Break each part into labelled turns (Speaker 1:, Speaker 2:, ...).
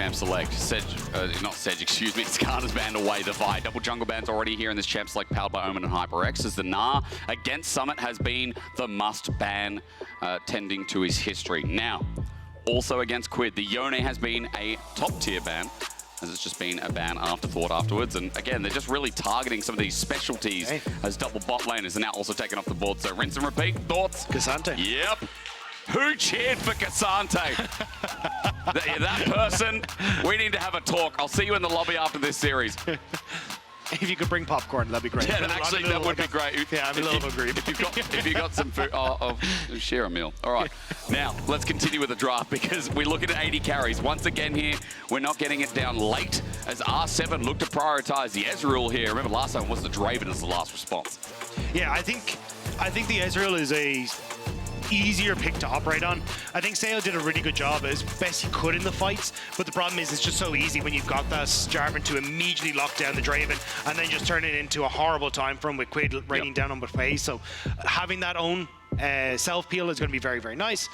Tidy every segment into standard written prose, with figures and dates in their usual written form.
Speaker 1: champ select. Not Sedge, excuse me. Skarner's banned away the Vi. Double jungle bans already here in this champ select, powered by Omen and HyperX, as the Gnar against Summit has been the must ban, tending to his history. Now, also against Quid, the Yone has been a top tier ban, as it's just been a ban afterthought afterwards. And again, they're just really targeting some of these specialties as double bot laners are now also taken off the board. So rinse and repeat, thoughts?
Speaker 2: Ksante.
Speaker 1: Yep. Who cheered for Ksante? that person, we need to have a talk. I'll see you in the lobby after this series.
Speaker 2: If you could bring popcorn, that'd be great.
Speaker 1: Yeah, actually, that would be great.
Speaker 2: Yeah, I'm a little hungry.
Speaker 1: If you got some food, share a meal. All right, now let's continue with the draft because we're looking at 80 carries. Once again here, we're not getting it down late as R7 look to prioritize the Ezreal here. Remember last time was the Draven as the last response.
Speaker 2: Yeah, I think the Ezreal is a easier pick to operate on. I think Sayo did a really good job as best he could in the fights, but the problem is it's just so easy when you've got that Jarvan to immediately lock down the Draven and then just turn it into a horrible time from with Quid raining down on the face. So having that own self-peel is going to be very, very nice.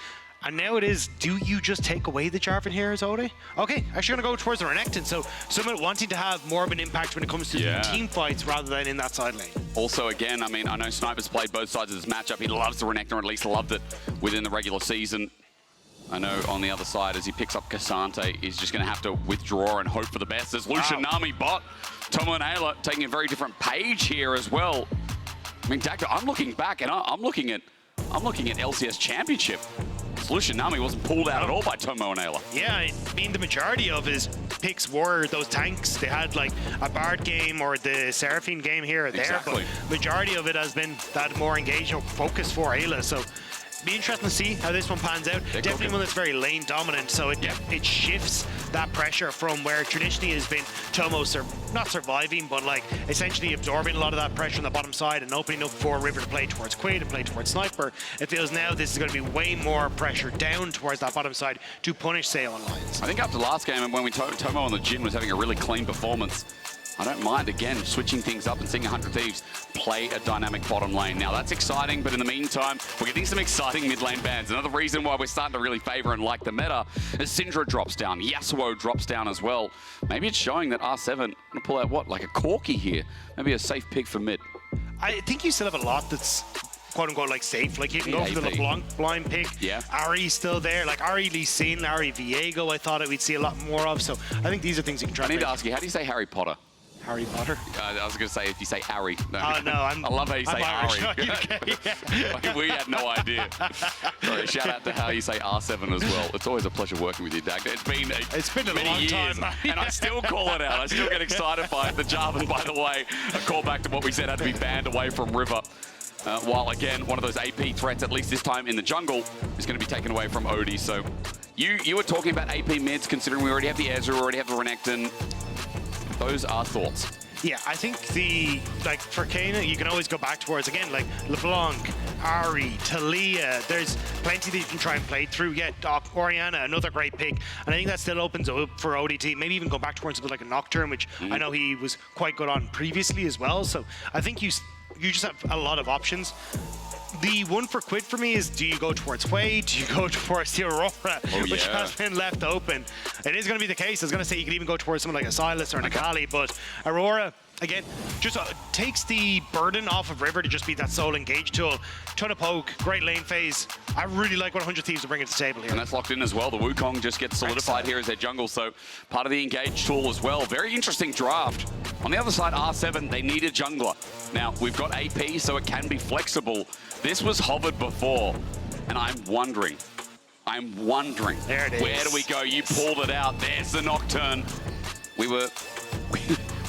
Speaker 2: And now it is, do you just take away the Jarvan here as Oddie? Okay, actually going to go towards the Renekton. So someone wanting to have more of an impact when it comes to team fights rather than in that side lane. Also, again, I mean, I know Sniper's played both sides of this matchup. He loves the Renekton, or at least loved it within the regular season. I know on the other side, as he picks up Ksante, he's just going to have to withdraw and hope for the best. There's Lucian, Nami, bot, Tomo and Eyla taking a very different page here as well. I mean, Dagda, I'm looking back and I'm looking at LCS Championship. Lucian Nami wasn't pulled out at all by Tomo and Eyla. Yeah, I mean, the majority of his picks were those tanks. They had like a Bard game or the Seraphine game here or there, but majority of it has been that more engaged focus for Eyla. So be interesting to see how this one pans out. Definitely one that's very lane dominant, so it shifts that pressure from where traditionally has been Tomo not surviving, but like essentially absorbing a lot of that pressure on the bottom side and opening up for River to play towards Quid and play towards Sniper. It feels now this is going to be way more pressure down towards that bottom side to punish Sayo and Lyonz. I think after last game, when Tomo on the Jhin was having a really clean performance, I don't mind, again, switching things up and seeing 100 Thieves play a dynamic bottom lane. Now, that's exciting, but in the meantime, we're getting some exciting mid lane bans. Another reason why we're starting to really favor and like the meta is Syndra drops down, Yasuo drops down as well. Maybe it's showing that R7 going to pull out, what, like a Corki here? Maybe a safe pick for mid. I think you still have a lot that's quote-unquote like safe. Like you can go for the LeBlanc blind pick. Yeah. Ari's still there. Like Ari Lee Sin, Ari Viego, I thought we'd see a lot more of. So I think these are things you can try. I need to ask you, how do you say Harry Potter? Harry Potter? I was going to say if you say Harry. No, I love how you say Harry. We had no idea. Sorry, shout out to how you say R7 as well. It's always a pleasure working with you, Dagda. It's been a long years, time, and I still call it out. I still get excited by it. The Jarvan, by the way, a call back to what we said had to be banned away from River. While again, one of those AP threats, at least this time in the jungle, is going to be taken away from Oddie. So you were talking about AP mids, considering we already have the Ezreal, we already have the Renekton. Those are thoughts. Yeah, I think like for Keine, you can always go back towards, again, like LeBlanc, Ari, Talia. There's plenty that you can try and play through. Yeah, Orianna, another great pick. And I think that still opens up for ODT. Maybe even go back towards something like a Nocturne, which I know he was quite good on previously as well. So I think you just have a lot of options. The one for Quid for me is, do you go towards Hui? Do you go towards the Aurora, which has been left open? It is going to be the case. I was going to say you could even go towards someone like a Silas or an Akali, but Aurora, again, just takes the burden off of River to just be that sole engage tool. Ton of poke, great lane phase. I really like what 100 Thieves are bringing to the table here. And that's locked in as well. The Wukong just gets solidified here as their jungle, so part of the engage tool as well. Very interesting draft. On the other side, R7, they need a jungler. Now, we've got AP, so it can be flexible. This was hovered before, and I'm wondering, there it is. Where do we go? You pulled it out. There's the Nocturne.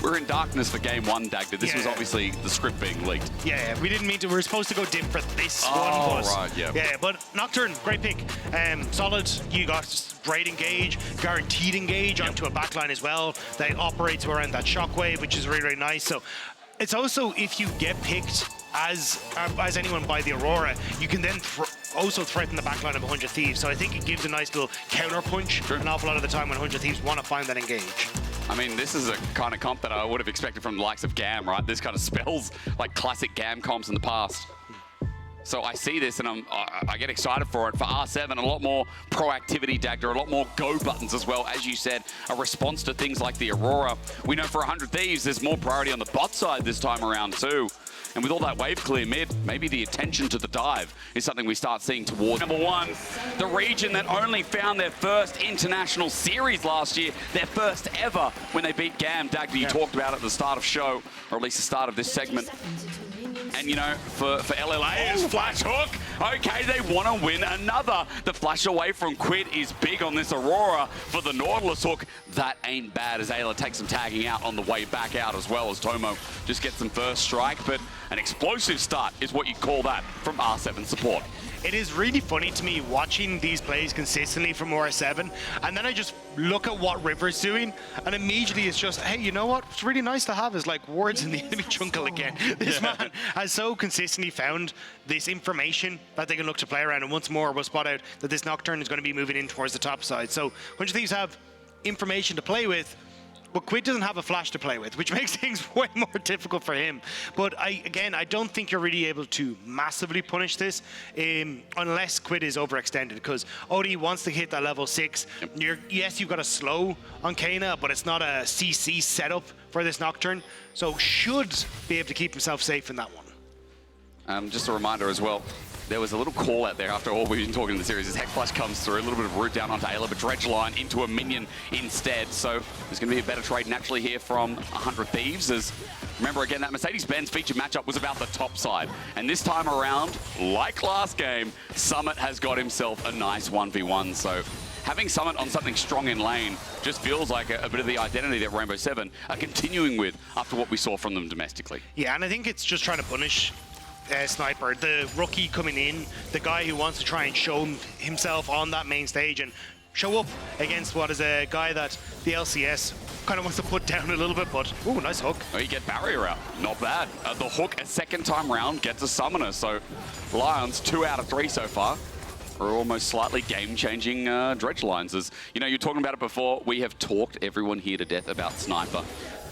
Speaker 2: We're in darkness for game one, Dagda. This was obviously the script being leaked. Yeah, we didn't mean to. We were supposed to go dim for this one. Right, yeah, but Nocturne, great pick. Solid. You got great engage, guaranteed engage onto a backline as well. That operates around that shockwave, which is really, really nice. So it's also, if you get picked as anyone by the Aurora, you can then also threaten the backline of 100 Thieves. So I think it gives a nice little counter punch an awful lot of the time when 100 Thieves want to find that engage. I mean, this is a kind of comp that I would have expected from the likes of GAM, right? This kind of spells like classic GAM comps in the past.
Speaker 1: So I see this and I get excited for it. For R7, a lot more proactivity, Dagda, a lot more go buttons as well. As you said, a response to things like the Aurora. We know for 100 Thieves, there's more priority on the bot side this time around too. And with all that wave clear mid, maybe the attention to the dive is something we start seeing towards. Number one, the region that only found their first international series last year, their first ever when they beat GAM. Dagda, you talked about it at the start of show, or at least the start of this segment. And, you know, for LLA, it's flash hook. Okay, they want to win another. The flash away from Quid is big on this Aurora. For the Nautilus hook, that ain't bad as Eyla takes some tagging out on the way back out as well as Tomo just gets some first strike. But an explosive start is what you call that from R7 support.
Speaker 2: It is really funny to me watching these plays consistently from R7, and then I just look at what River's doing, and immediately it's just, hey, you know what? It's really nice to have is like wards in the enemy jungle again. This man has so consistently found this information that they can look to play around, and once more we'll spot out that this Nocturne is going to be moving in towards the top side. So 100 Thieves have information to play with, but Quid doesn't have a flash to play with, which makes things way more difficult for him. But again, I don't think you're really able to massively punish this unless Quid is overextended, because Oddie wants to hit that level 6. Yes, you've got a slow on Keine, but it's not a CC setup for this Nocturne, so should be able to keep himself safe in that one.
Speaker 1: Just a reminder as well, there was a little call out there after all we've been talking in the series as Heck Flash comes through, a little bit of root down onto Eyla, but Dredge Line into a minion instead. So there's going to be a better trade naturally here from 100 Thieves. As remember again, that Mercedes-Benz featured matchup was about the top side. And this time around, like last game, Summit has got himself a nice 1v1. So having Summit on something strong in lane just feels like a bit of the identity that Rainbow 7 are continuing with after what we saw from them domestically.
Speaker 2: Yeah, and I think it's just trying to punish Sniper, the rookie coming in, the guy who wants to try and show himself on that main stage and show up against what is a guy that the LCS kind of wants to put down a little bit, but ooh, nice hook.
Speaker 1: Oh, you get barrier out, not bad. The hook a second time round gets a summoner, so Lyonz 2 out of 3 so far. Are almost slightly game-changing dredge lines. As you know, you're talking about it before. We have talked everyone here to death about Sniper.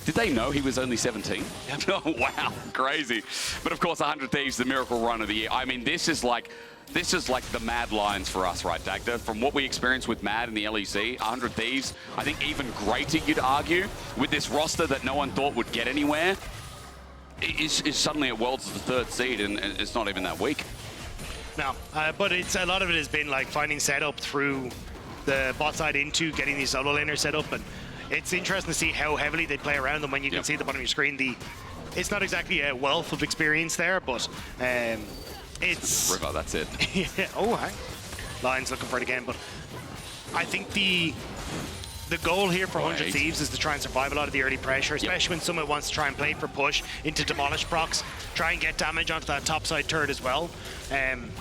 Speaker 1: Did they know he was only 17? Oh, wow, crazy. But of course, 100 Thieves, the miracle run of the year. I mean, this is like the Mad Lions for us, right, Dagda? From what we experienced with Mad in the LEC, 100 Thieves, I think even greater, you'd argue, with this roster that no one thought would get anywhere, is suddenly at Worlds the 3rd seed, and it's not even that weak.
Speaker 2: No, but it's a lot of it has been like finding setup through the bot side into getting these solo laners set up, and it's interesting to see how heavily they play around them when you can see at the bottom of your screen. It's not exactly a wealth of experience there, but it's...
Speaker 1: River, that's it.
Speaker 2: Yeah. Oh, hi. Lion's looking for it again, but I think the goal here for 100 Thieves is to try and survive a lot of the early pressure, especially when someone wants to try and play for push into demolish procs, try and get damage onto that topside turret as well. And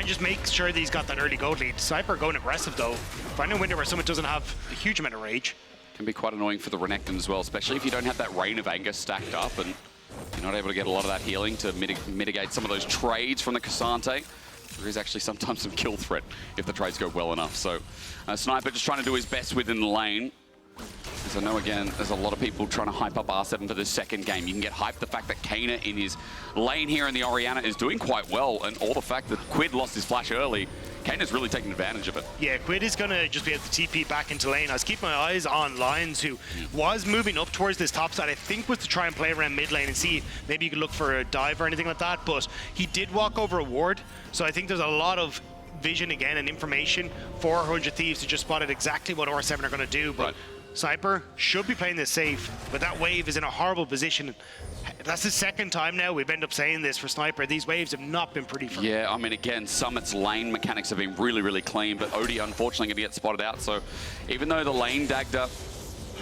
Speaker 2: just make sure that he's got that early gold lead. Sniper going aggressive though. Finding a window where someone doesn't have a huge amount of rage.
Speaker 1: Can be quite annoying for the Renekton as well, especially if you don't have that Rain of Anger stacked up and you're not able to get a lot of that healing to mitigate some of those trades from the Ksante. There is actually sometimes some kill threat if the trades go well enough. So Sniper just trying to do his best within the lane. As I know, again, there's a lot of people trying to hype up R7 for this second game. You can get hyped the fact that Keine in his lane here in the Orianna is doing quite well, and all the fact that Quid lost his flash early, Kaine's really taking advantage of it. Yeah,
Speaker 2: Quid is going to just be able to TP back into lane. I was keeping my eyes on Lyonz, who was moving up towards this top side. I think was to try and play around mid lane and see maybe you could look for a dive or anything like that, but he did walk over a ward, so I think there's a lot of vision again and information for 100 Thieves to just spot out exactly what R7 are going to do, but Sniper should be playing this safe, but that wave is in a horrible position. That's the second time now we've ended up saying this for Sniper. These waves have not been pretty for him.
Speaker 1: Yeah, I mean, again, Summit's lane mechanics have been really, really clean, but Oddie unfortunately going to get spotted out. So even though the lane Dagda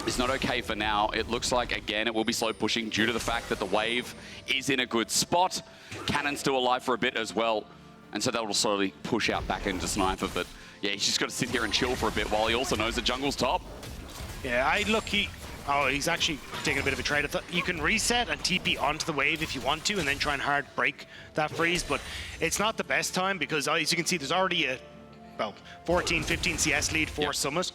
Speaker 1: is not okay for now, it looks like, again, it will be slow pushing due to the fact that the wave is in a good spot. Cannon's still alive for a bit as well, and so that will slowly push out back into Sniper. But yeah, he's just got to sit here and chill for a bit while he also knows that jungle's top.
Speaker 2: Yeah, he's actually taking a bit of a trade. You can reset and TP onto the wave if you want to, and then try and hard break that freeze, but it's not the best time because, as you can see, there's already a 14, 15 CS lead for Summit.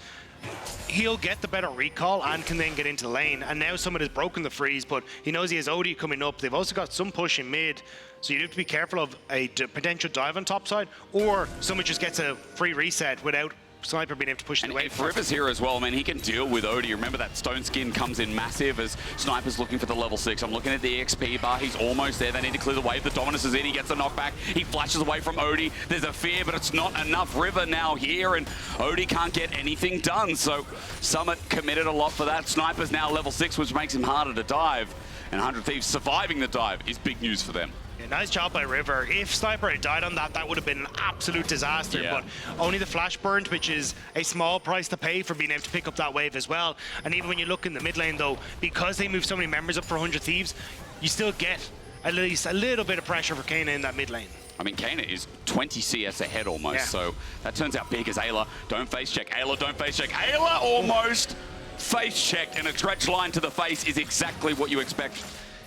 Speaker 2: he'll get the better recall and can then get into lane. And now Summit has broken the freeze, but he knows he has Oddie coming up. They've also got some push in mid, so you have to be careful of a potential dive on top side, or Summit just gets a free reset without Sniper being able to push it away.
Speaker 1: If River's here as well, I mean, he can deal with Oddie. Remember that stone skin comes in massive as Sniper's looking for the level 6. I'm looking at the XP bar. He's almost there. They need to clear the wave. The Dominus is in. He gets a knockback. He flashes away from Oddie. There's a fear, but it's not enough. River now here, and Oddie can't get anything done. So Summit committed a lot for that. Sniper's now level 6, which makes him harder to dive. And 100 Thieves surviving the dive is big news for them.
Speaker 2: Yeah, nice job by River. If Sniper had died on that, that would have been an absolute disaster.
Speaker 1: Yeah.
Speaker 2: But only the flash burned, which is a small price to pay for being able to pick up that wave as well. And even when you look in the mid lane, though, because they move so many members up for 100 Thieves, you still get at least a little bit of pressure for Keine in that mid lane.
Speaker 1: I mean, Keine is 20 CS ahead almost,
Speaker 2: Yeah.
Speaker 1: so that turns out big as Eyla. Don't face check. Eyla, don't face check. Eyla almost face checked, and a dredge line to the face is exactly what you expect.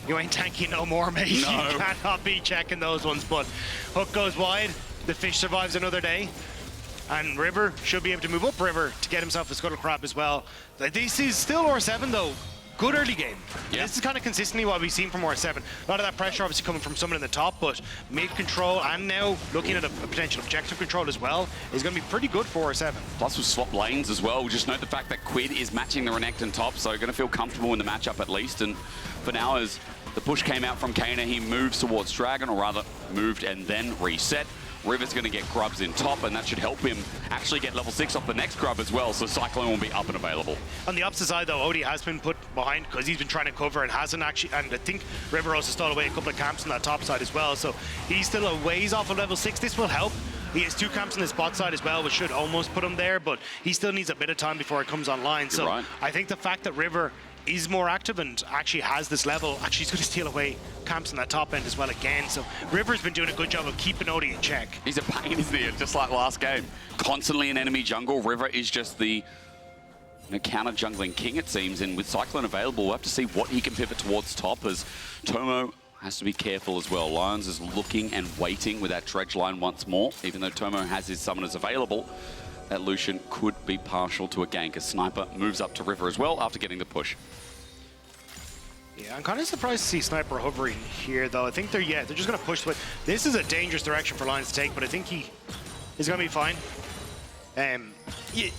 Speaker 2: You ain't tanking no more, mate.
Speaker 1: No.
Speaker 2: You cannot be checking those ones, but hook goes wide. The fish survives another day. And River should be able to move up River to get himself a Scuttle Crab as well. This is still R7 though. Good early game.
Speaker 1: Yeah.
Speaker 2: This is kind of consistently what we've seen from R7. A lot of that pressure obviously coming from someone in the top, but mid control and now looking at a potential objective control as well is going to be pretty good for R7.
Speaker 1: Plus we've swapped lanes as well. Just note the fact that Quid is matching the Renekton top, so going to feel comfortable in the matchup at least. And for now, as the push came out from Keine, he moves towards Dragon, or rather moved and then reset. River's going to get grubs in top, and that should help him actually get level 6 off the next grub as well, so Cyclone will be up and available.
Speaker 2: On the opposite side, though, Oddie has been put behind because he's been trying to cover and hasn't actually, and I think River also stole away a couple of camps on that top side as well, so he's still a ways off of level 6. This will help. He has 2 camps on the spot side as well, which should almost put him there, but he still needs a bit of time before it comes online. So
Speaker 1: right.
Speaker 2: I think the fact that River is more active and actually has this level, actually he's going to steal away camps on that top end as well again. So River's been doing a good job of keeping Oddie in check.
Speaker 1: He's a pain, isn't he? Just like last game. Constantly an enemy jungle. River is just the counter jungling king, it seems, and with Cyclone available, we'll have to see what he can pivot towards top, as Tomo has to be careful as well. Lyonz is looking and waiting with that dredge line once more, even though Tomo has his summoners available. That Lucian could be partial to a gank as Sniper moves up to River as well after getting the push.
Speaker 2: Yeah, I'm kind of surprised to see Sniper hovering here, though. I think they're just going to push the way. This is a dangerous direction for Lyonz to take, but I think he is going to be fine.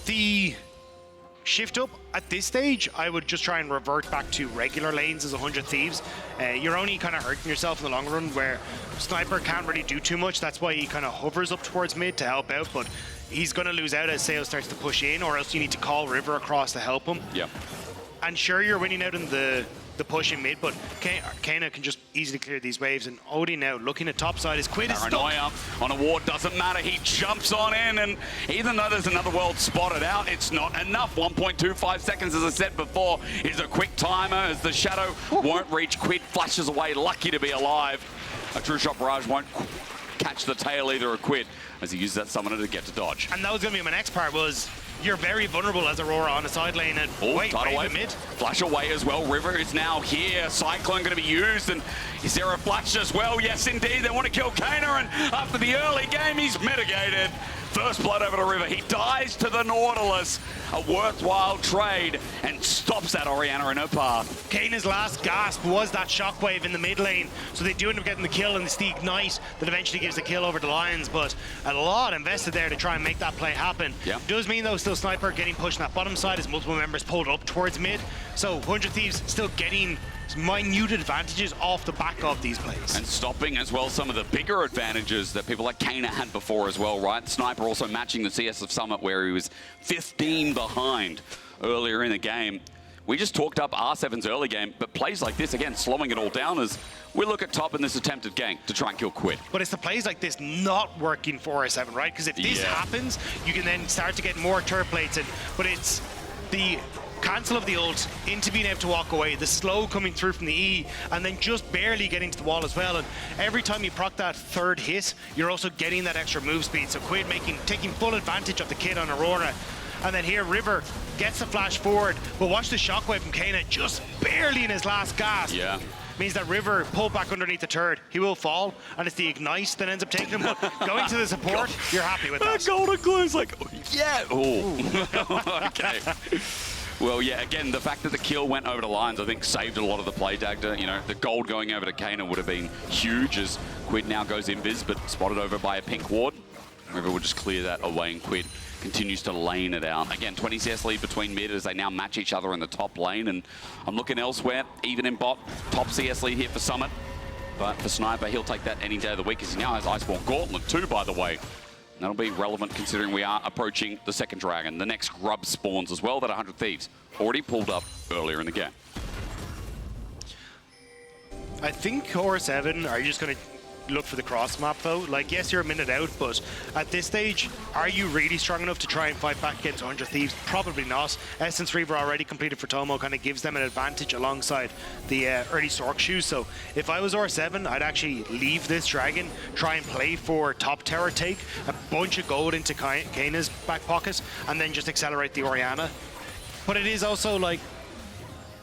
Speaker 2: The shift up at this stage, I would just try and revert back to regular lanes as 100 Thieves. You're only kind of hurting yourself in the long run, where Sniper can't really do too much. That's why he kind of hovers up towards mid to help out, but he's going to lose out as Sail starts to push in, or else you need to call River across to help him.
Speaker 1: Yeah.
Speaker 2: And sure, you're winning out in the push in mid, but Keine can just easily clear these waves, and Oddie now looking at top side. His Quid is
Speaker 1: Paranoia on a ward doesn't matter. He jumps on in, and even though there's another world spotted out, it's not enough. 1.25 seconds, as I said before, is a quick timer as the shadow won't reach. Quid flashes away, lucky to be alive. A true shot barrage won't catch the tail either of Quid as he uses that summoner to get to dodge.
Speaker 2: And that was going to be my next part, was you're very vulnerable as Aurora on the side lane, and
Speaker 1: tidal wave
Speaker 2: mid.
Speaker 1: Flash away as well. River is now here. Cyclone going to be used, and is there a flash as well? Yes, indeed. They want to kill Keine, and after the early game, he's mitigated. First blood over to River. He dies to the Nautilus. A worthwhile trade, and stops that Orianna in her path.
Speaker 2: Kaine's last gasp was that shockwave in the mid lane, so they do end up getting the kill, and it's the ignite that eventually gives the kill over to Lyonz, but a lot invested there to try and make that play happen.
Speaker 1: Yeah.
Speaker 2: Does mean, though, still Sniper getting pushed on that bottom side as multiple members pulled up towards mid, so 100 Thieves still getting minute advantages off the back of these plays.
Speaker 1: And stopping as well some of the bigger advantages that people like Keine had before as well, right? Sniper also matching the CS of Summit, where he was 15 behind earlier in the game. We just talked up R7's early game, but plays like this, again, slowing it all down as we look at top in this attempted gank to try and kill Quid.
Speaker 2: But it's the plays like this not working for R7, right? Because if this happens, you can then start to get more turret plates in, but it's the cancel of the ult into being able to walk away, the slow coming through from the E, and then just barely getting to the wall as well. And every time you proc that third hit, you're also getting that extra move speed. So Quid taking full advantage of the kit on Aurora. And then here, River gets the flash forward, but watch the shockwave from Keine, just barely in his last gasp.
Speaker 1: Yeah.
Speaker 2: means that River pulled back underneath the turret. He will fall, and it's the Ignite that ends up taking him. But going to the support, you're happy with that.
Speaker 1: Golden Glue's like, yeah. Oh. Okay. Well, yeah, again, the fact that the kill went over to Lyonz, I think, saved a lot of the play, Dagda. You know, the gold going over to Keine would have been huge as Quid now goes invis, but spotted over by a pink ward. River will just clear that away, and Quid continues to lane it out. Again, 20 CS lead between mid as they now match each other in the top lane, and I'm looking elsewhere, even in bot. Top CS lead here for Summit, but for Sniper, he'll take that any day of the week as he now has Iceborne Gauntlet too, by the way. That'll be relevant considering we are approaching the second dragon. The next grub spawns as well, that 100 Thieves. Already pulled up earlier in the game.
Speaker 2: I think R7 are you just going to look for the cross map though? Like, yes, you're a minute out, but at this stage, are you really strong enough to try and fight back against 100 Thieves? Probably not. Essence Reaver already completed for Tomo, kind of gives them an advantage alongside the early Sork shoes. So if I was R7, I'd actually leave this dragon, try and play for top tower take, a bunch of gold into Kaine's back pocket, and then just accelerate the Orianna. But it is also like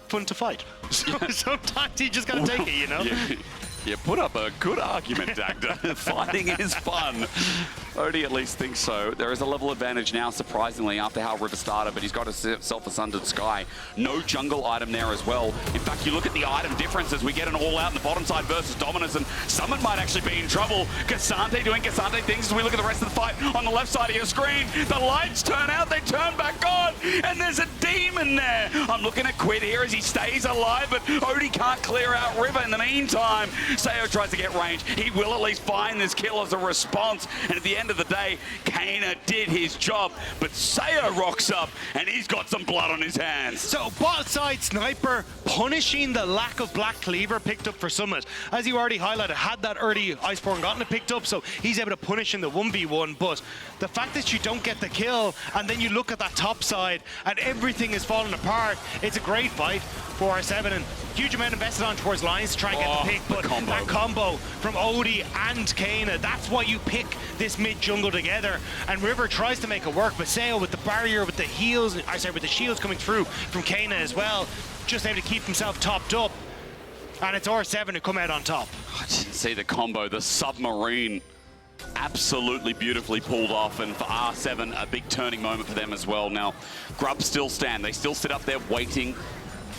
Speaker 2: fun to fight. So sometimes you just gotta take it, you know?
Speaker 1: Yeah. You put up a good argument, Dagda. Fighting is fun. Oddie at least thinks so. There is a level advantage now, surprisingly, after how River started, but he's got himself a Sundered Sky. No jungle item there as well. In fact, you look at the item differences. We get an all-out in the bottom side versus Dominus, and Summit might actually be in trouble. Ksante doing Ksante things as we look at the rest of the fight on the left side of your screen. The lights turn out, they turn back on, and there's a demon there. I'm looking at Quid here as he stays alive, but Oddie can't clear out River in the meantime. Sayo tries to get range. He will at least find this kill as a response, and at the end of the day, Keine did his job, but Sayo rocks up, and he's got some blood on his hands.
Speaker 2: So bot side Sniper punishing the lack of Black Cleaver picked up for Summit. As you already highlighted, had that early Iceborne gotten it picked up, so he's able to punish in the 1v1, but the fact that you don't get the kill, and then you look at that top side, and everything is falling apart, it's a great fight for R7, and huge amount invested on towards Lyonz to try and get the pick, but that combo from Oddie and Keine, that's why you pick this mid jungle together, and River tries to make it work, but Sayo with the barrier, with the heals, with the shields coming through from Keine as well, just able to keep himself topped up, and it's R7 who come out on top.
Speaker 1: I didn't see the combo, the submarine absolutely beautifully pulled off, and for R7 a big turning moment for them as well. Now Grub still stand, they still sit up there waiting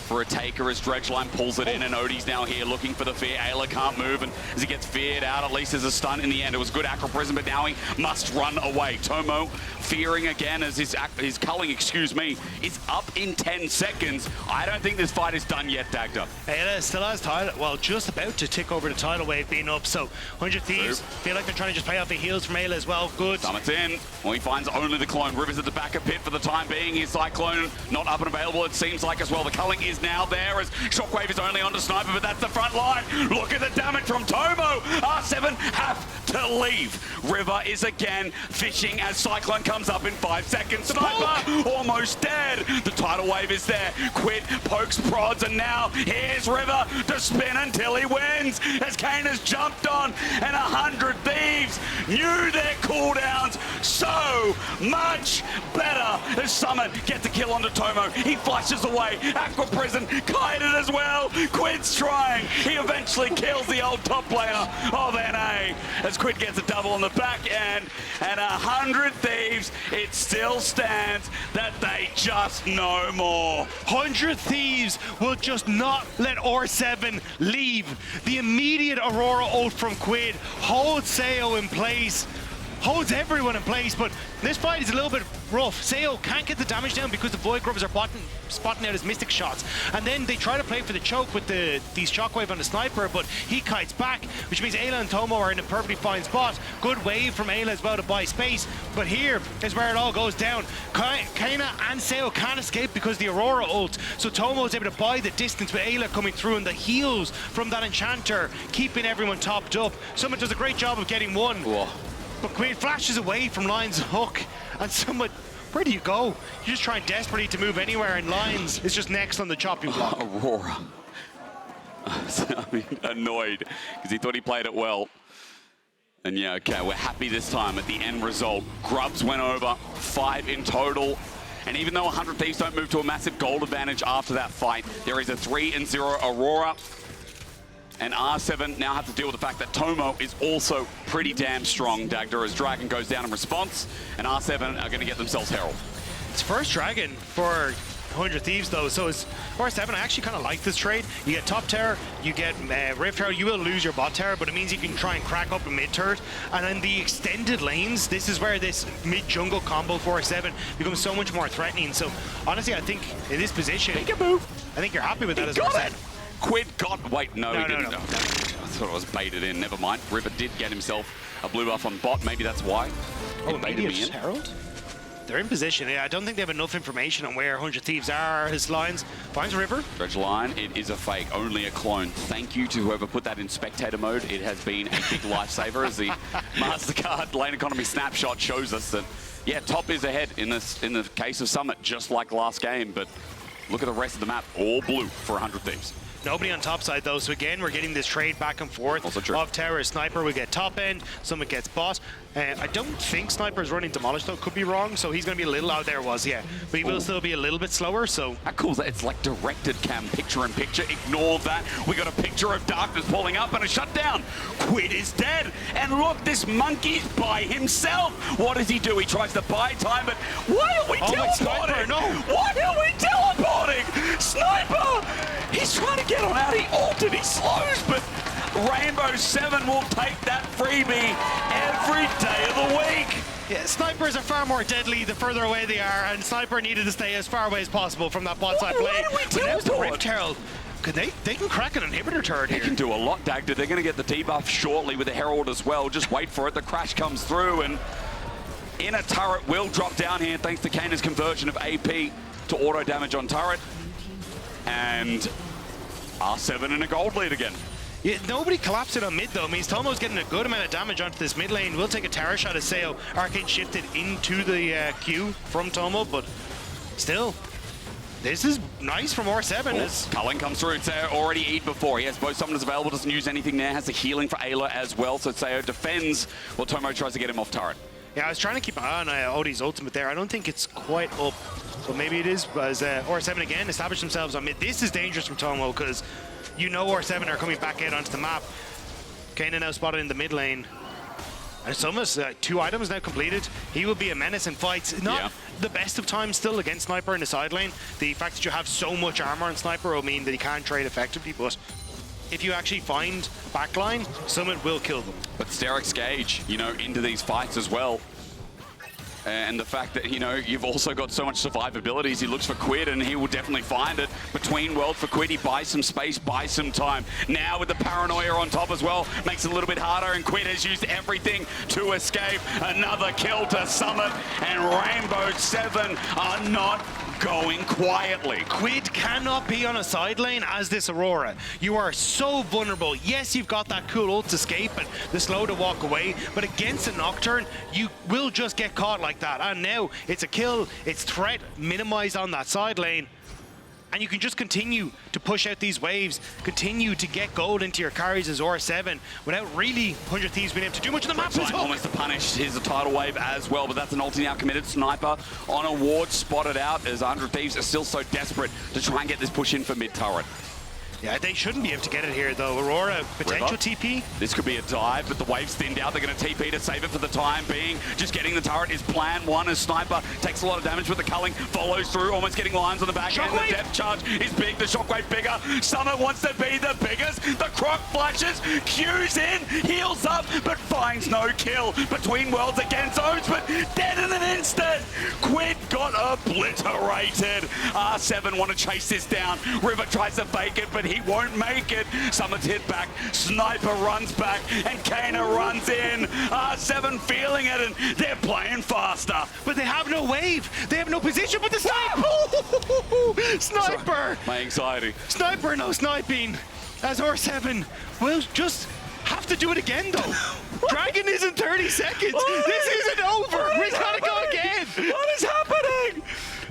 Speaker 1: for a taker as Dredgeline pulls it in, and Oddie's now here looking for the fear. Eyla can't move, and as he gets feared out, at least there's a stun in the end. It was good Acro Prism, but now he must run away. Tomo fearing again as his culling, is up in 10 seconds. I don't think this fight is done yet, Dagda.
Speaker 2: Eyla still has title, well, just about to tick over the tidal wave being up, so 100 Thieves feel like they're trying to just play off the heals from Eyla as well. Good.
Speaker 1: Summit's in. Well, he finds only the clone. River's at the back of pit for the time being. His Cyclone not up and available, it seems like as well. The culling is now there as Shockwave is only onto Sniper, but that's the front line. Look at the damage from Tomo. R7 have to leave. River is again fishing as Cyclone comes up in 5 seconds. Sniper almost dead. The tidal wave is there. Quid pokes, prods, and now here's River to spin until he wins as Kane has jumped on, and 100 Thieves knew their cooldowns so much better as Summit gets a kill onto Tomo. He flushes away. Aqua Prison kited as well. Quid's trying. He eventually kills the old top laner of NA as Quid gets a double on the back end, and 100 Thieves, it still stands that they just know more.
Speaker 2: 100 Thieves will just not let R7 leave. The immediate Aurora ult from Quid holds Sayo in place, holds everyone in place, but this fight is a little bit rough. Sayo can't get the damage down because the Void Grubbers are spotting out his Mystic shots. And then they try to play for the choke with these Shockwave on the Sniper, but he kites back, which means Eyla and Tomo are in a perfectly fine spot. Good wave from Eyla as well to buy space, but here is where it all goes down. Keine and Sayo can't escape because the Aurora ult, so Tomo is able to buy the distance with Eyla coming through, and the heals from that Enchanter keeping everyone topped up. Summit does a great job of getting one.
Speaker 1: Whoa.
Speaker 2: But Quid flashes away from Lyonz' hook, and Summit, where do you go? You're just trying desperately to move anywhere, and Lyonz is just next on the chopping block.
Speaker 1: Aurora. I mean, annoyed, because he thought he played it well. And yeah, okay, we're happy this time at the end result. Grubs went over, 5 in total. And even though 100 Thieves don't move to a massive gold advantage after that fight, there is a 3-0 Aurora. And R7 now have to deal with the fact that Tomo is also pretty damn strong, Dagda, as Dragon goes down in response, and R7 are going to get themselves Herald.
Speaker 2: It's first Dragon for 100 Thieves though, so it's R7. I actually kind of like this trade. You get top tower, you get Rift Tower, you will lose your bot tower, but it means you can try and crack up a mid turret. And then the extended lanes, this is where this mid jungle combo for R7 becomes so much more threatening. So honestly, I think in this position, I think you're happy with that as R7.
Speaker 1: Quid got, wait, no, he didn't.
Speaker 2: No.
Speaker 1: I thought it was baited in, never mind. River did get himself a blue buff on bot, maybe that's why.
Speaker 2: Oh, maybe it's Herald? They're in position. Yeah, I don't think they have enough information on where 100 Thieves are. His lines finds River.
Speaker 1: Dredge line, it is a fake, only a clone. Thank you to whoever put that in spectator mode. It has been a big lifesaver as the MasterCard lane economy snapshot shows us that, yeah, top is ahead in the case of Summit, just like last game. But look at the rest of the map, all blue for 100 Thieves.
Speaker 2: Nobody on top side though, so again, we're getting this trade back and forth.
Speaker 1: Also true.
Speaker 2: Off tower, Sniper will get top end, Summit gets bot. I don't think Sniper's running Demolish though, could be wrong, so he's going to be a little out there was, yeah. But he will still be a little bit slower, so.
Speaker 1: How cool is that? It's like directed cam, picture-in-picture. Ignore that. We got a picture of Darkness pulling up and a shutdown. Quid is dead. And look, this monkey's by himself. What does he do? He tries to buy time, but why are we teleporting?
Speaker 2: Sniper, no.
Speaker 1: Why are we teleporting? Sniper! He's trying to get on out. He ulted, he slows, but Rainbow 7 will take that freebie every day of the week.
Speaker 2: Yeah, Snipers are far more deadly the further away they are, and Sniper needed to stay as far away as possible from that bot side play. But now the Rift Herald, they can crack an inhibitor turret here.
Speaker 1: They can do a lot, Dagda. They're going to get the debuff shortly with the Herald as well. Just wait for it. The crash comes through, and inner turret will drop down here thanks to Kaine's conversion of AP to auto damage on turret. And R7 in a gold lead again.
Speaker 2: Yeah, nobody collapsing on mid though. Means Tomo's getting a good amount of damage onto this mid lane. We'll take a tower shot as Seo Arcane shifted into the queue from Tomo, but still, this is nice from R7.
Speaker 1: Culling comes through. Seo already eat before. He has both summoners available, doesn't use anything there. Has the healing for Eyla as well, so Seo defends while Tomo tries to get him off turret.
Speaker 2: Yeah, I was trying to keep an eye on Oddie's ultimate there. I don't think it's quite up, but maybe it is. As R7 again establish themselves on mid. This is dangerous from Tomo because you know R7 are coming back out onto the map. Keine now spotted in the mid lane. And it's almost 2 items now completed. He will be a menace in fights. Not the best of times still against Sniper in the side lane. The fact that you have so much armor on Sniper will mean that he can't trade effectively, but if you actually find backline, Summit will kill them.
Speaker 1: But Hysterics gauge, you know, into these fights as well. And the fact that, you know, you've also got so much survivability as he looks for Quid, and he will definitely find it. Between worlds for Quid, he buys some space, buys some time. Now with the paranoia on top as well, makes it a little bit harder, and Quid has used everything to escape. Another kill to Summit, and Rainbow 7 are not going quietly.
Speaker 2: Quid cannot be on a side lane as this Aurora. You are so vulnerable. Yes, you've got that cool ult escape and the slow to walk away, but against a Nocturne, you will just get caught like that. And now it's a kill, it's threat minimized on that side lane. And you can just continue to push out these waves, continue to get gold into your carries as R7 without really 100 Thieves being able to do much on the map.
Speaker 1: Almost to punish his tidal wave as well, but that's an ulti now committed. Sniper on a ward spotted out as 100 Thieves are still so desperate to try and get this push in for mid turret.
Speaker 2: Yeah, they shouldn't be able to get it here though. Aurora, potential
Speaker 1: River.
Speaker 2: TP.
Speaker 1: This could be a dive, but the wave's thinned out. They're going to TP to save it for the time being. Just getting the turret is plan one as Sniper takes a lot of damage with the culling, follows through, almost getting lines on the back end. The depth charge is big, the shockwave bigger. Summit wants to be the biggest. The croc flashes, Q's in, heals up, but finds no kill. Between worlds again, zones, but dead in an instant. Quid got obliterated. R7 want to chase this down. River tries to fake it, but he won't make it. Summit's hit back, Sniper runs back, and Keine runs in. R7 feeling it, and they're playing faster.
Speaker 2: But they have no wave. They have no position, but the sniper! Sniper!
Speaker 1: My anxiety.
Speaker 2: Sniper no sniping. As R7 will just have to do it again though. Dragon is in 30 seconds. This isn't over. We've got to go again.
Speaker 1: What is happening?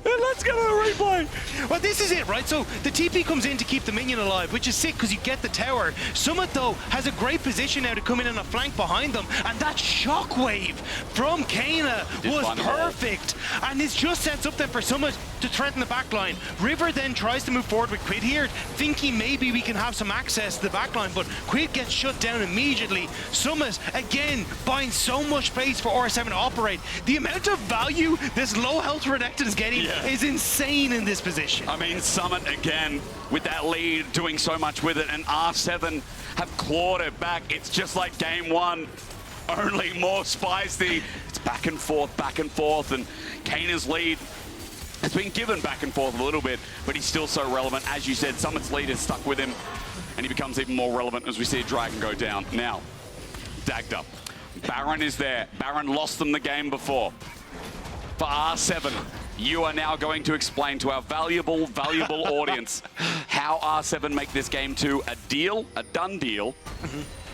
Speaker 1: Let's get a replay.
Speaker 2: Well, this is it, right? So the TP comes in to keep the minion alive, which is sick because you get the tower. Summit, though, has a great position now to come in on a flank behind them, and that shockwave from Keine was perfect. And this just sets up then for Summit to threaten the backline. River then tries to move forward with Quid here, thinking maybe we can have some access to the backline, but Quid gets shut down immediately. Summit, again, buying so much space for R7 to operate. The amount of value this low health Renekton is getting is insane in this position.
Speaker 1: I mean, Summit again with that lead, doing so much with it, and R7 have clawed it back. It's just like game one, only more spicy. It's back and forth, and Kaine's lead has been given back and forth a little bit, but he's still so relevant. As you said, Summit's lead is stuck with him, and he becomes even more relevant as we see Dragon go down. Now, Dagda. Baron is there. Baron lost them the game before. For R7, you are now going to explain to our valuable audience how R7 make this game 2 a deal, a done deal,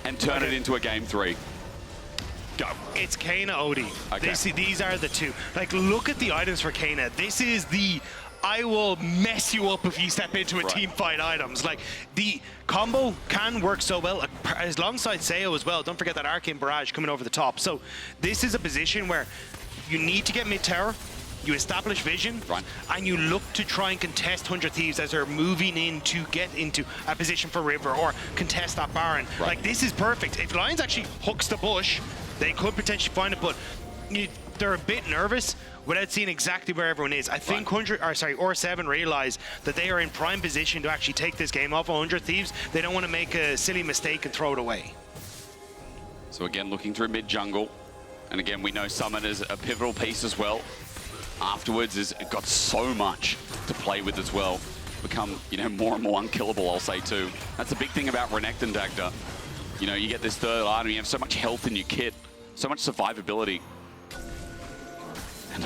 Speaker 1: and turn it into a game 3. Go.
Speaker 2: It's Keine, Oddie.
Speaker 1: Okay.
Speaker 2: These are the two. Like, look at the items for Keine. This is the I will mess you up if you step into a team fight items. Like, the combo can work so well alongside Sayo as well. Don't forget that Arcane Barrage coming over the top. So this is a position where you need to get mid tower, you establish vision, and you look to try and contest 100 Thieves as they're moving in to get into a position for River or contest that Baron. Like, this is perfect. If Lyonz actually hooks the bush, they could potentially find it, but they're a bit nervous without seeing exactly where everyone is. I think R7 realize that they are in prime position to actually take this game off 100 Thieves. They don't want to make a silly mistake and throw it away.
Speaker 1: So again, looking through mid jungle, and again, we know Summit is a pivotal piece as well. Afterwards, has got so much to play with as well. Become, you know, more and more unkillable, I'll say too. That's the big thing about Renekton, Dagda. You know, you get this third item, you have so much health in your kit, so much survivability. And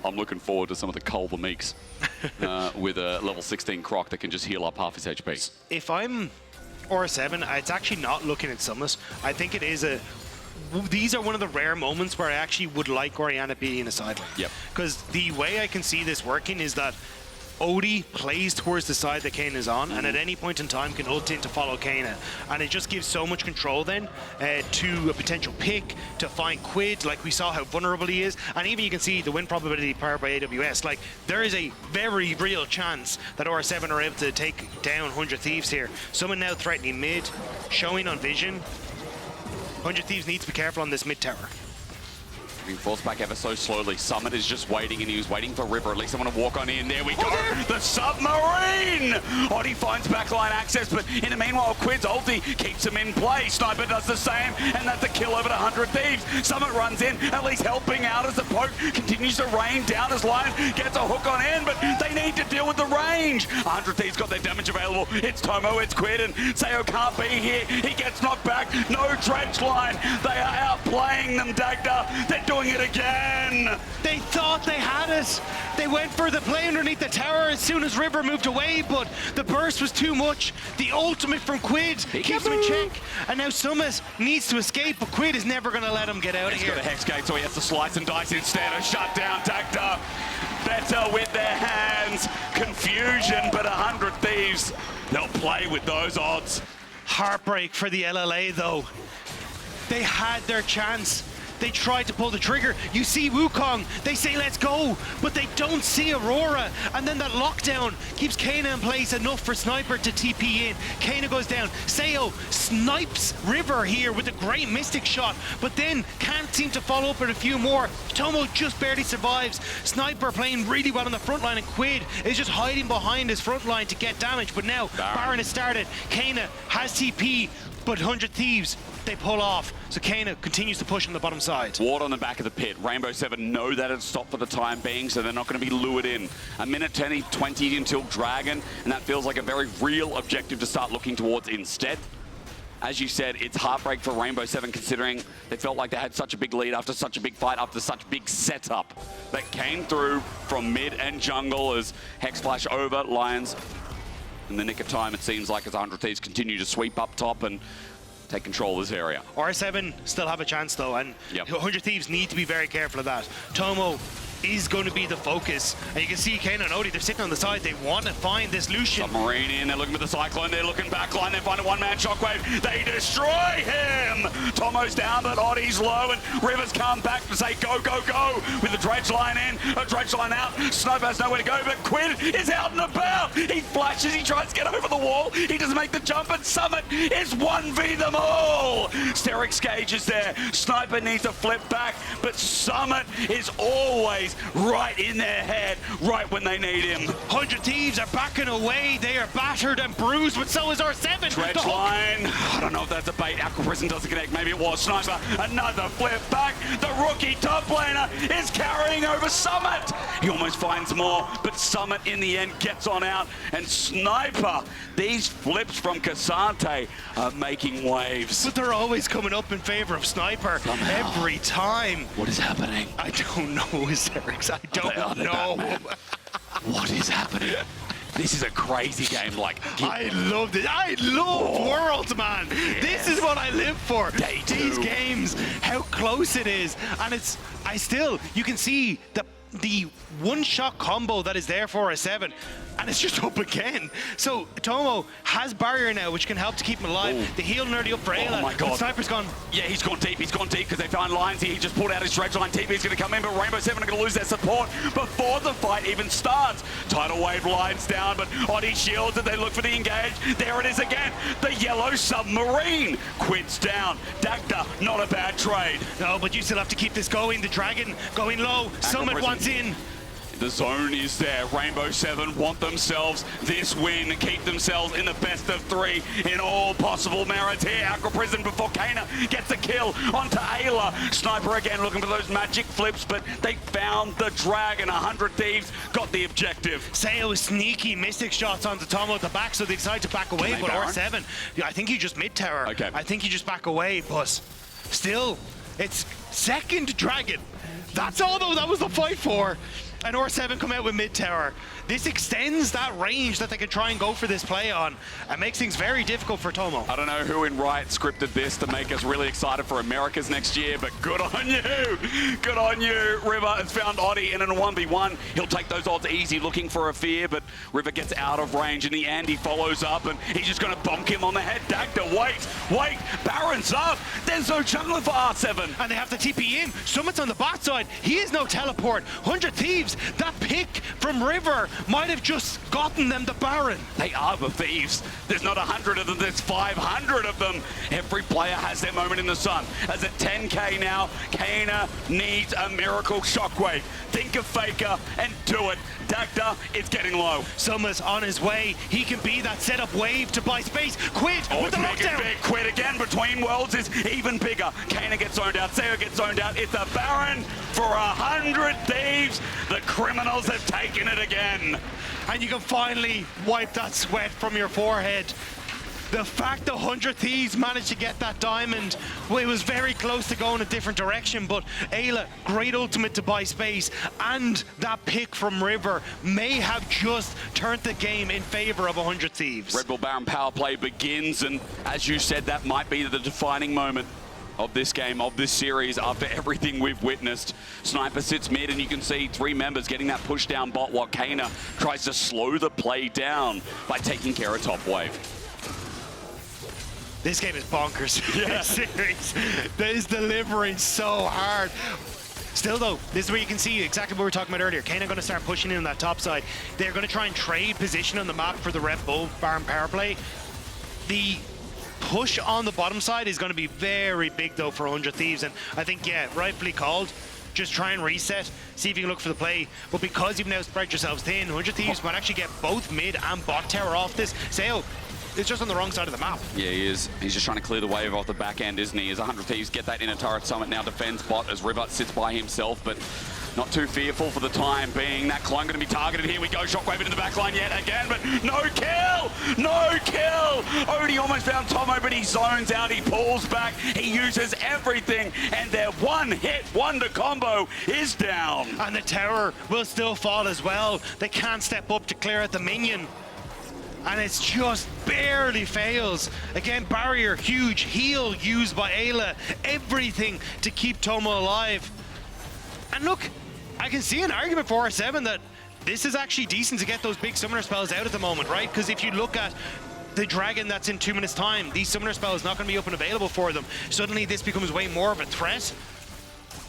Speaker 1: I'm looking forward to some of the Culver Meeks with a level 16 Croc that can just heal up half his HP.
Speaker 2: If I'm R7, it's actually not looking at Summit. I think it is these are one of the rare moments where I actually would like Orianna being a side lane.
Speaker 1: Yep.
Speaker 2: Because the way I can see this working is that Oddie plays towards the side that Keine is on, and at any point in time can ult in to follow Keine. And it just gives so much control then to a potential pick, to find Quid, like we saw how vulnerable he is. And even you can see the win probability powered by AWS. Like, there is a very real chance that R7 are able to take down 100 Thieves here. Someone now threatening mid, showing on vision. 100 Thieves needs to be careful on this mid tower.
Speaker 1: Being forced back ever so slowly. Summit is just waiting, and he was waiting for River. At least I want to walk on in. There we go. The submarine! Oddie finds backline access, but in the meanwhile, Quid's ulti keeps him in play. Sniper does the same, and that's a kill over the 100 Thieves. Summit runs in, at least helping out as the poke continues to rain down as Lyonz gets a hook on in, but they need to deal with the range. 100 Thieves got their damage available. It's Tomo, it's Quid, and Sayo can't be here. He gets knocked back. No trench line. They are outplaying them, Dagda. They're doing it again.
Speaker 2: They thought they had it. They went for the play underneath the tower as soon as River moved away, but the burst was too much. The ultimate from Quid keeps him in check, and now Summit needs to escape, but Quid is never going to let him get out of here.
Speaker 1: He's got a Hex Gate, so he has to slice and dice instead of shut down Dagda. Better with their hands. Confusion, but 100 Thieves, they'll play with those odds.
Speaker 2: Heartbreak for the LLA, though. They had their chance. They tried to pull the trigger. You see Wukong, they say let's go, but they don't see Aurora. And then that lockdown keeps Keine in place enough for Sniper to TP in. Keine goes down. Sayo snipes River here with a great Mystic shot, but then can't seem to follow up with a few more. Tomo just barely survives. Sniper playing really well on the front line, and Quid is just hiding behind his front line to get damage. But now Baron has started. Keine has TP, but 100 Thieves, they pull off. So Keine continues to push on the bottom side.
Speaker 1: Ward on the back of the pit. Rainbow 7 know that it's stopped for the time being, so they're not going to be lured in. A minute 20 until Dragon, and that feels like a very real objective to start looking towards instead. As you said, it's heartbreak for Rainbow 7 considering they felt like they had such a big lead after such a big fight, after such big setup that came through from mid and jungle as Hex Flash over Lyonz. In the nick of time, it seems like as 100 Thieves continue to sweep up top and take control of this area.
Speaker 2: R7 still have a chance though, and 100 Thieves need to be very careful of that. Tomo is going to be the focus. And you can see Keine and Oddie, they're sitting on the side. They want to find this Lucian.
Speaker 1: Submarine in, they're looking for the Cyclone, they're looking backline, they find a one-man shockwave, they destroy him! Tomo's down, but Oddie's low, and Rivers come back to say go, go, go, with the dredge line in, a dredge line out, Sniper has nowhere to go, but Quid is out and about! He flashes, he tries to get over the wall, he doesn't make the jump, and Summit is 1v them all! Hysterics gauge is there, Sniper needs to flip back, but Summit is always right in their head, right when they need him.
Speaker 2: 100 Thieves are backing away. They are battered and bruised, but so is R7.
Speaker 1: Dredge line. I don't know if that's a bait. Aqua Prison doesn't connect. Maybe it was. Sniper. Another flip back. The rookie top laner is carrying over Summit. He almost finds more, but Summit in the end gets on out. And Sniper, these flips from Ksante are making waves.
Speaker 2: But they're always coming up in favor of Sniper.
Speaker 1: Somehow.
Speaker 2: Every time.
Speaker 1: What is happening?
Speaker 2: I don't know, Hysterics. I don't know.
Speaker 1: What is happening? This is a crazy game. Like,
Speaker 2: I love it. I love Worlds, man.
Speaker 1: Yes.
Speaker 2: This is what I live for.
Speaker 1: Day two.
Speaker 2: These games, how close it is, and it's. You can see the one-shot combo that is there for a 7, and it's just up again. So Tomo has barrier now, which can help to keep him alive.
Speaker 1: Ooh.
Speaker 2: The heal nearly up for Eyla.
Speaker 1: Oh my God.
Speaker 2: Sniper's gone.
Speaker 1: Yeah, he's gone deep because they found Lyonz here. He just pulled out his dredge line. TP's going to come in, but Rainbow 7 are going to lose their support before the fight even starts. Tidal wave lines down, but Oddie shields it. They look for the engage. There it is again. The yellow submarine. Quid's down. Dagda, not a bad trade.
Speaker 2: No, but you still have to keep this going. The Dragon going low. Summit wants in.
Speaker 1: The zone is there. Rainbow 7 want themselves this win, keep themselves in the best of 3 in all possible merits here. Aqua Prison before Keine gets a kill onto Eyla. Sniper again looking for those magic flips, but they found the dragon. 100 Thieves got the objective.
Speaker 2: Sayo is sneaky mystic shots onto Tomo at the back, so they decide to back away. But
Speaker 1: Baron?
Speaker 2: R7, I think he just mid-tower.
Speaker 1: Okay.
Speaker 2: I think he just back away, but still, it's second dragon. That's all though, that was the fight for. And R7 come out with mid-tower. This extends that range that they can try and go for this play on, and makes things very difficult for Tomo.
Speaker 1: I don't know who in Riot scripted this to make us really excited for Americas next year, but good on you. Good on you. River has found Oddie in a 1v1. He'll take those odds easy, looking for a fear, but River gets out of range. In the end, he follows up, and he's just going to bonk him on the head. Dagda, wait. Baron's up. There's no jungler for R7.
Speaker 2: And they have to TP in. Summit's on the bot side. He is no teleport. 100 Thieves. That pick from River might have just gotten them the Baron.
Speaker 1: They are the Thieves. There's not 100 of them, there's 500 of them. Every player has their moment in the sun. As at 10k now, Keine needs a miracle shockwave. Think of Faker and do it. Dagda is getting low.
Speaker 2: Summer's on his way. He can be that setup wave to buy space. Quid with the lockdown.
Speaker 1: Big. Quid again between worlds is even bigger. Keine gets zoned out. Sayo gets zoned out. It's a Baron for 100 Thieves. The criminals have taken it again.
Speaker 2: And you can finally wipe that sweat from your forehead. The fact that 100 Thieves managed to get that diamond, well, it was very close to going a different direction, but Eyla, great ultimate to buy space, and that pick from River may have just turned the game in favor of 100 Thieves.
Speaker 1: Red Bull Baron power play begins, and as you said, that might be the defining moment of this game, of this series, after everything we've witnessed. Sniper sits mid, and you can see 3 members getting that push down bot while Keine tries to slow the play down by taking care of top wave.
Speaker 2: This game is bonkers.
Speaker 1: Yeah.
Speaker 2: This series is delivering so hard. Still though, this is where you can see exactly what we were talking about earlier. Keine are going to start pushing in on that top side. They're going to try and trade position on the map for the Red Bull Baron power play. The push on the bottom side is going to be very big though for 100 Thieves, and I think, yeah, rightfully called. Just try and reset, see if you can look for the play. But because you've now spread yourselves thin, 100 Thieves might actually get both mid and bot tower off this. Sayo is just on the wrong side of the map.
Speaker 1: Yeah, he is. He's just trying to clear the wave off the back end, isn't he? As 100 Thieves get that inner turret, Summit now defends bot as River sits by himself, but not too fearful for the time being. That clone going to be targeted. Here we go. Shockwave into the back line yet again, but no kill! No kill! Oddie almost found Tomo, but he zones out. He pulls back. He uses everything, and their one-hit wonder combo is down.
Speaker 2: And the tower will still fall as well. They can't step up to clear out the minion. And it's just barely fails. Again, barrier, huge. Heal used by Eyla. Everything to keep Tomo alive. And look, I can see an argument for R7 that this is actually decent to get those big summoner spells out at the moment, right? Because if you look at the dragon that's in 2 minutes time, these summoner spells not going to be up and available for them. Suddenly this becomes way more of a threat.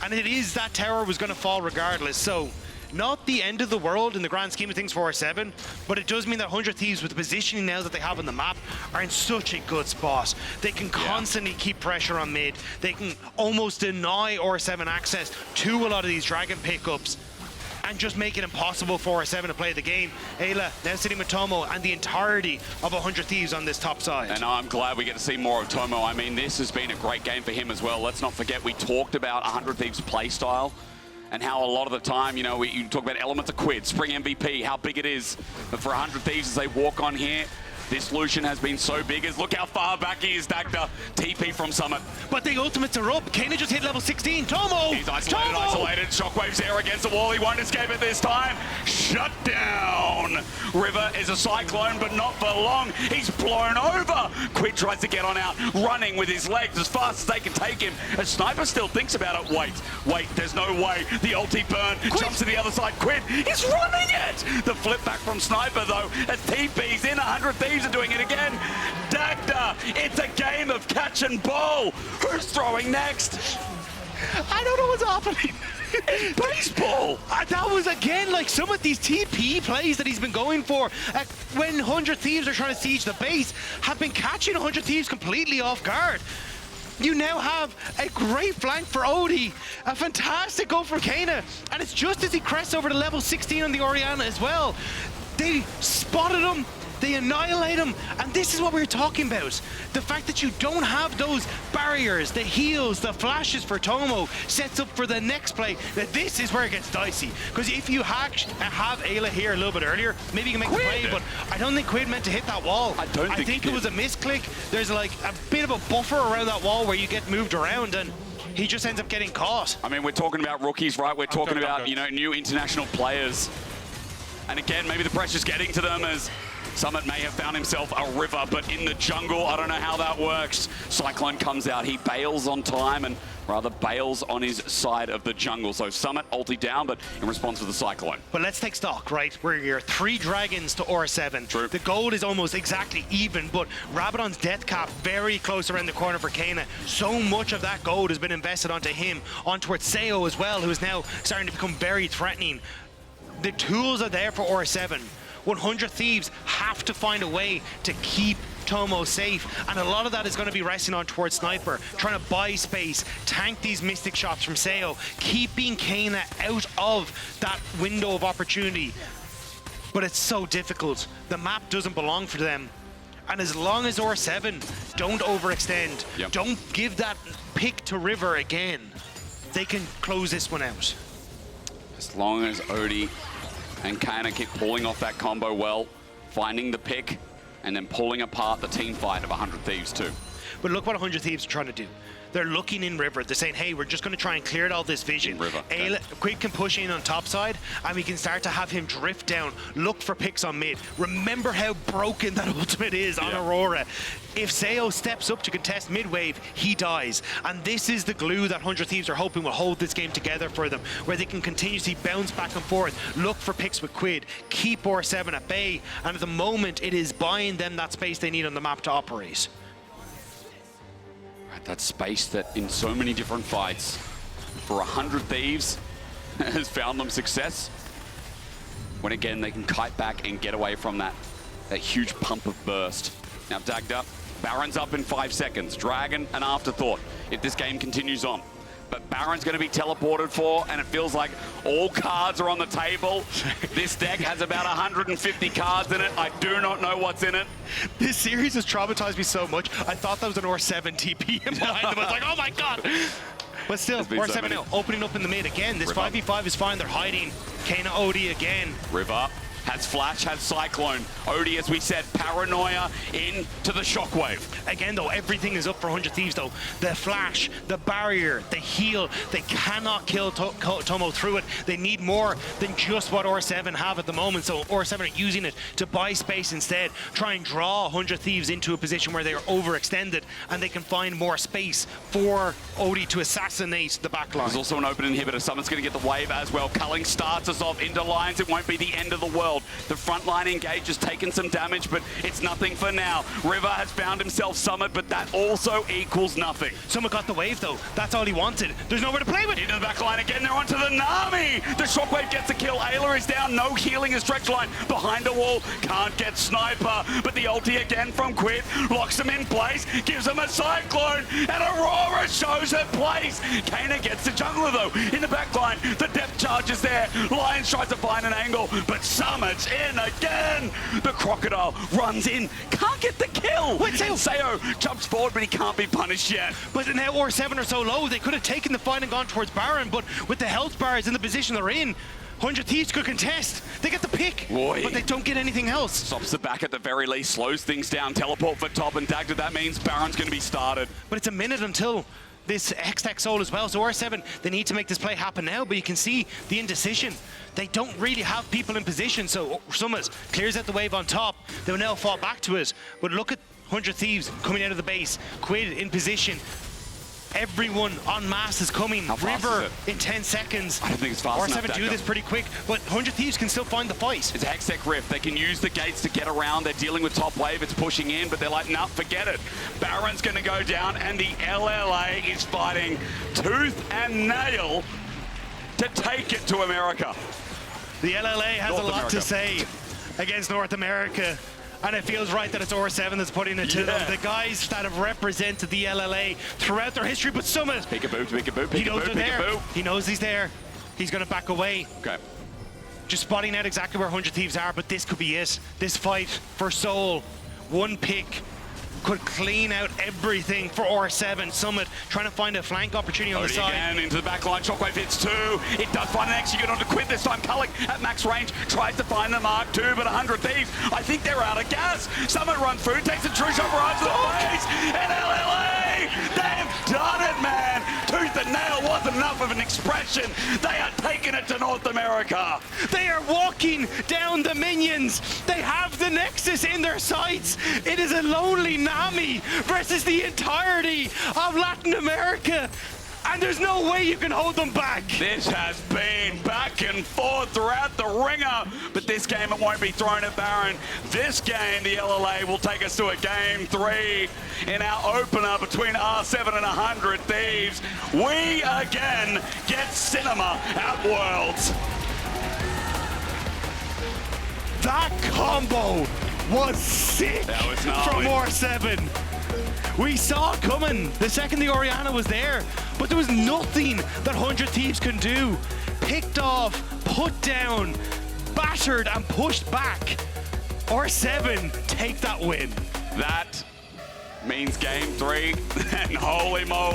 Speaker 2: And it is that tower was going to fall regardless. So not the end of the world in the grand scheme of things for R7, but it does mean that 100 Thieves, with the positioning now that they have on the map, are in such a good spot. They can constantly keep pressure on mid. They can almost deny R7 access to a lot of these dragon pickups and just make it impossible for R7 to play the game. Eyla now sitting with Tomo and the entirety of 100 Thieves on this top side.
Speaker 1: And I'm glad we get to see more of Tomo. I mean, this has been a great game for him as well. Let's not forget, we talked about 100 Thieves play style and how a lot of the time, you know, you talk about elements of Quid, Spring MVP, how big it is. But for 100 Thieves as they walk on here, this Lucian has been so big. Look how far back he is, Dagda. TP from Summit.
Speaker 2: But the ultimates are up. Keine just hit level 16. Tomo!
Speaker 1: He's isolated. Shockwave's there against the wall. He won't escape it this time. Shut down. River is a cyclone, but not for long. He's blown over. Quid tries to get on out, running with his legs as fast as they can take him. A sniper still thinks about it. Wait, there's no way. The ulti burn. Quid jumps to the other side. Quid is running it. The flip back from Sniper, though, as TP's in. 100 Thieves are doing it again. Dagda, it's a game of catch and ball. Who's throwing next?
Speaker 2: I don't know what's happening.
Speaker 1: It's baseball.
Speaker 2: That was, again, like some of these TP plays that he's been going for. When 100 Thieves are trying to siege the base, have been catching 100 Thieves completely off guard. You now have a great flank for Oddie, a fantastic goal for Keine, and it's just as he crests over to level 16 on the Orianna as well. They spotted him. They annihilate him, and this is what we were talking about. The fact that you don't have those barriers, the heals, the flashes for Tomo sets up for the next play. That this is where it gets dicey. Because if you have Eyla here a little bit earlier, maybe you can make the play, but I don't think Quid meant to hit that wall.
Speaker 1: I think
Speaker 2: it was a misclick. There's like a bit of a buffer around that wall where you get moved around, and he just ends up getting caught.
Speaker 1: I mean, we're talking about rookies, right? We're talking about, you know, new international players. And again, maybe the pressure's getting to them as Summit may have found himself a river, but in the jungle, I don't know how that works. Cyclone comes out, he bails on time and rather bails on his side of the jungle. So Summit ulti down, but in response to the Cyclone.
Speaker 2: But let's take stock, right? We're here 3 dragons to R7. True. The gold is almost exactly even, but Rabadon's death cap very close around the corner for Keine. So much of that gold has been invested onto him, onto Ezreal as well, who is now starting to become very threatening. The tools are there for R7. 100 Thieves have to find a way to keep Tomo safe, and a lot of that is going to be resting on towards Sniper, trying to buy space, tank these mystic shots from Seo, keeping Keine out of that window of opportunity. But it's so difficult. The map doesn't belong for them. And as long as R7 don't overextend, don't give that pick to River again, they can close this one out.
Speaker 1: As long as Oddie and Keine keep pulling off that combo well, finding the pick, and then pulling apart the team fight of 100 Thieves too.
Speaker 2: But look what 100 Thieves are trying to do. They're looking in River. They're saying, hey, we're just going to try and clear out all this vision. Eyla, Quid can push in on top side, and we can start to have him drift down, look for picks on mid. Remember how broken that ultimate is on Aurora. If Seo steps up to contest mid-wave, he dies. And this is the glue that 100 Thieves are hoping will hold this game together for them, where they can continuously bounce back and forth, look for picks with Quid, keep R7 at bay, and at the moment, it is buying them that space they need on the map to operate.
Speaker 1: That space that in so many different fights for 100 Thieves has found them success. When again, they can kite back and get away from that huge pump of burst. Now Dagda, Baron's up in 5 seconds. Dragon, an afterthought if this game continues on. But Baron's going to be teleported for, and it feels like all cards are on the table. This deck has about 150 cards in it. I do not know what's in it.
Speaker 2: This series has traumatized me so much. I thought that was an R7 TP in behind them. I was like, oh my god! But still, R7 now opening up in the mid again. This 5v5 is fine. They're hiding. Keine Oddie again.
Speaker 1: River has Flash, has Cyclone. Oddie, as we said, Paranoia into the Shockwave.
Speaker 2: Again, though, everything is up for 100 Thieves, though. The flash, the barrier, the heal, they cannot kill Tomo through it. They need more than just what R7 have at the moment, so R7 are using it to buy space instead, try and draw 100 Thieves into a position where they are overextended, and they can find more space for Oddie to assassinate the backline.
Speaker 1: There's also an open inhibitor. Someone's going to get the wave as well. Culling starts us off into Lyonz. It won't be the end of the world. The front line engage has taken some damage, but it's nothing for now. River has found himself Summit, but that also equals nothing.
Speaker 2: Someone got the wave, though. That's all he wanted. There's nowhere to play with.
Speaker 1: Into the back line again. They're onto the Nami. The Shockwave gets a kill. Eyla is down. No healing in stretch line. Behind a wall. Can't get Sniper. But the ulti again from Quid. Locks him in place. Gives him a Cyclone. And Aurora shows her place. Keine gets the jungler, though. In the back line. The depth charge is there. Lyonz tries to find an angle. But Summit's in again. The Crocodile runs in. Can't get the kill.
Speaker 2: Wait,
Speaker 1: and Sayo jumps forward, but he can't be punished yet.
Speaker 2: But now R7 are so low, they could have taken the fight and gone towards Baron, but with the health bars in the position they're in, 100 Thieves could contest. They get the pick, but they don't get anything else.
Speaker 1: Stops the back at the very least, slows things down. Teleport for top and Dagda. That means Baron's going to be started.
Speaker 2: But it's a minute until this Hextech soul as well. So R7, they need to make this play happen now, but you can see the indecision. They don't really have people in position, so Summit clears out the wave on top. They'll now fall back to it. But look at 100 Thieves coming out of the base. Quid in position. Everyone en masse is coming. River in 10 seconds.
Speaker 1: I don't think it's fast enough.
Speaker 2: R7 do this pretty quick, but 100 Thieves can still find the fight.
Speaker 1: It's a Hextech Rift. They can use the gates to get around. They're dealing with top wave. It's pushing in, but they're like, nah, forget it. Baron's going to go down, and the LLA is fighting tooth and nail to take it to America.
Speaker 2: The LLA has a lot to say against North America. And it feels right that it's R7 that's putting it to them. The guys that have represented the LLA throughout their history, but Summit.
Speaker 1: Peekaboo, peekaboo, peekaboo,
Speaker 2: he knows they're there.
Speaker 1: Peekaboo.
Speaker 2: He knows he's there. He's going to back away.
Speaker 1: Okay.
Speaker 2: Just spotting out exactly where 100 Thieves are, but this could be it. This fight for Soul, one pick could clean out everything for R7. Summit trying to find a flank opportunity on the side.
Speaker 1: Again into the back line. Shockwave hits two. It does find an execute onto Quid this time. Culling at max range tries to find the mark two, but 100 Thieves, I think they're out of gas. Summit runs through, takes a true shot right to the face, and LLA, they've done it, man. Tooth and nail wasn't enough of an expression. They are taking it to North America.
Speaker 2: They are walking down the minions. They have the nexus in their sights. It is a lonely Nami versus the entirety of Latin America. And there's no way you can hold them back.
Speaker 1: This has been back and forth throughout the ringer, but this game it won't be thrown at Baron. This game, the LLA will take us to a game 3 in our opener between R7 and 100 Thieves. We again get cinema at Worlds.
Speaker 2: That combo was sick
Speaker 1: That was
Speaker 2: from R7. We saw it coming the second the Orianna was there, but there was nothing that 100 Thieves can do. Picked off, put down, battered and pushed back. R7 take that win.
Speaker 1: That means game 3, and holy moly.